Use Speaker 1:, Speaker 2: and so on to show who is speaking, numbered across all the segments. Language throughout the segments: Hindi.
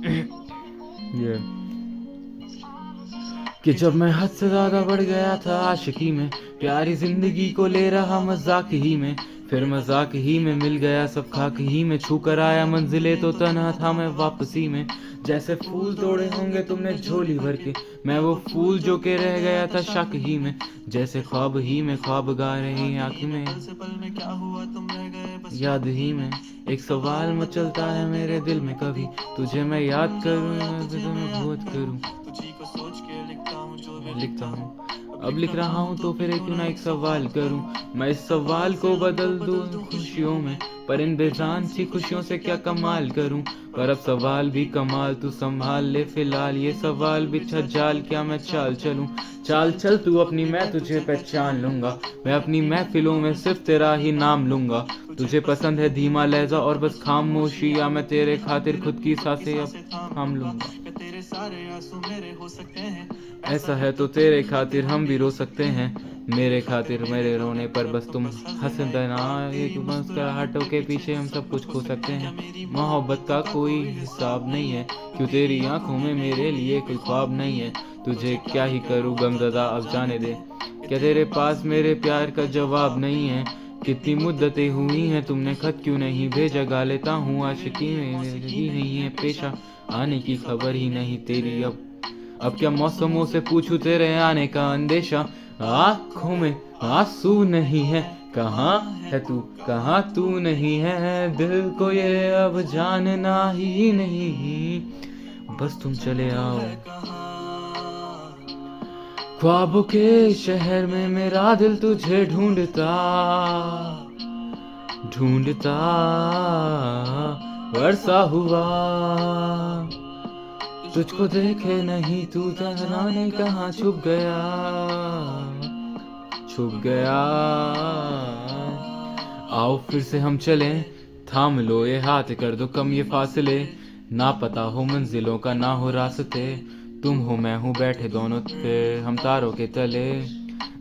Speaker 1: ये कि जब मैं हद से ज्यादा बढ़ गया था आशिकी में, प्यारी जिंदगी को ले रहा मजाक ही में, फिर मजाक ही में मिल गया सब खाक ही में, छू कर आया मंजिले तो तन्हा था मैं वापसी में। जैसे फूल तोड़े होंगे तुमने झोली भर के, मैं वो फूल जो के रह गया था शक ही में, जैसे ख्वाब ही में ख्वाब गा रही आँख में, याद ही में। एक सवाल मचलता है मेरे दिल में, कभी तुझे मैं याद करूं या तुम्हें भूत करूं। लिखता हूँ अब लिख रहा हूँ तो फिर क्यों ना एक सवाल करूं, मैं इस सवाल को बदल दूं खुशियों में, पर इन बेजान सी खुशियों से क्या कमाल करूं। पर अब सवाल भी कमाल तू संभाल ले फिलहाल, ये सवाल बिछा जाल क्या मैं चाल चलूं। चाल चल तू अपनी, मैं तुझे पहचान लूंगा, मैं अपनी महफिलों में सिर्फ तेरा ही नाम लूंगा। तुझे पसंद है धीमा लहजा और बस खामोशी, या मैं तेरे खातिर खुद की सांसें अब थाम लूंगा। ऐसा है तो तेरे खातिर हम भी रो सकते हैं, मेरे खातिर मेरे रोने पर बस तुम हंस देना, एक मुस्कुराहटों के पीछे हम सब कुछ खो सकते हैं। मोहब्बत का कोई हिसाब नहीं है, क्यों तेरी आंखों में मेरे लिए कोई ख्वाब नहीं है। तुझे क्या ही करूँ गमज़दा अब जाने दे, क्या तेरे पास मेरे प्यार का जवाब नहीं है। कितनी मुद्दतें हुई हैं तुमने खत क्यों नहीं भेजा, गा लेता हूँ आशिकी में मेरी नहीं है पेशा, आने की खबर ही नहीं तेरी अब क्या मौसमों से पूछूं तेरे आने का अंदेशा। आँखों में आंसू नहीं है, कहाँ है तू कहाँ तू नहीं है, दिल को ये अब जानना ही नहीं, बस तुम चले आओ। ख्वाबों के शहर में मेरा दिल तुझे ढूंढता ढूंढता वर्षा हुआ, तुझको देखे नहीं तू जाने कहाँ छुप गया छुप गया। आओ फिर से हम चलें, थाम लो ये हाथ कर दो कम ये फासले, ना पता हो मंजिलों का ना हो रास्ते, तुम हो मैं हूँ बैठे दोनों पे हम तारों के तले।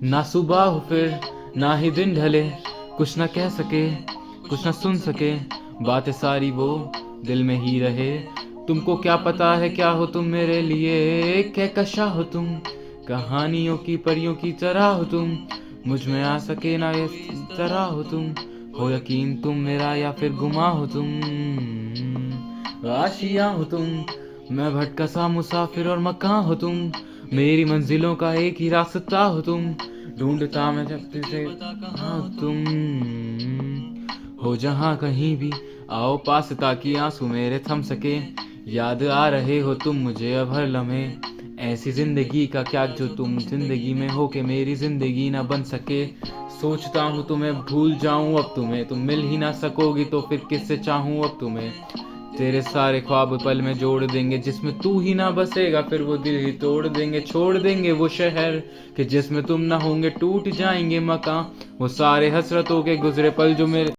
Speaker 1: ना सुबह हो फिर ना ही दिन ढले, कुछ ना कह सके कुछ ना सुन सके, बातें सारी वो दिल में ही रहे। तुमको क्या पता है क्या हो तुम मेरे लिए, कहकशा हो तुम कहानियों की परियों की तरह हो तुम, मुझ में आ सके ना ये तरह हो तुम, हो यकीन तुम मेरा या फिर गुमा हो तुम, आशिया हो तुम, मैं भटका सा मुसाफिर और मकान हो तुम, मेरी मंजिलों का एक ही रास्ता हो तुम, ढूंढता मैं जब तुझे हो तुम, हो जहाँ कहीं भी आओ पास ताकि आंसू मेरे थम सके, याद आ रहे हो तुम मुझे अब हर लम्हे, ऐसी जिंदगी का क्या जो तुम जिंदगी में हो के मेरी जिंदगी ना बन सके। सोचता हूँ तुम्हें भूल जाऊं अब तुम्हें, तुम मिल ही ना सकोगी तो फिर किससे चाहूं अब तुम्हें। तेरे सारे ख्वाब पल में जोड़ देंगे, जिसमें तू ही ना बसेगा फिर वो दिल ही तोड़ देंगे, छोड़ देंगे वो शहर कि जिसमें तुम ना होंगे, टूट जाएंगे मकान वो सारे हसरतों के गुजरे पल जो मेरे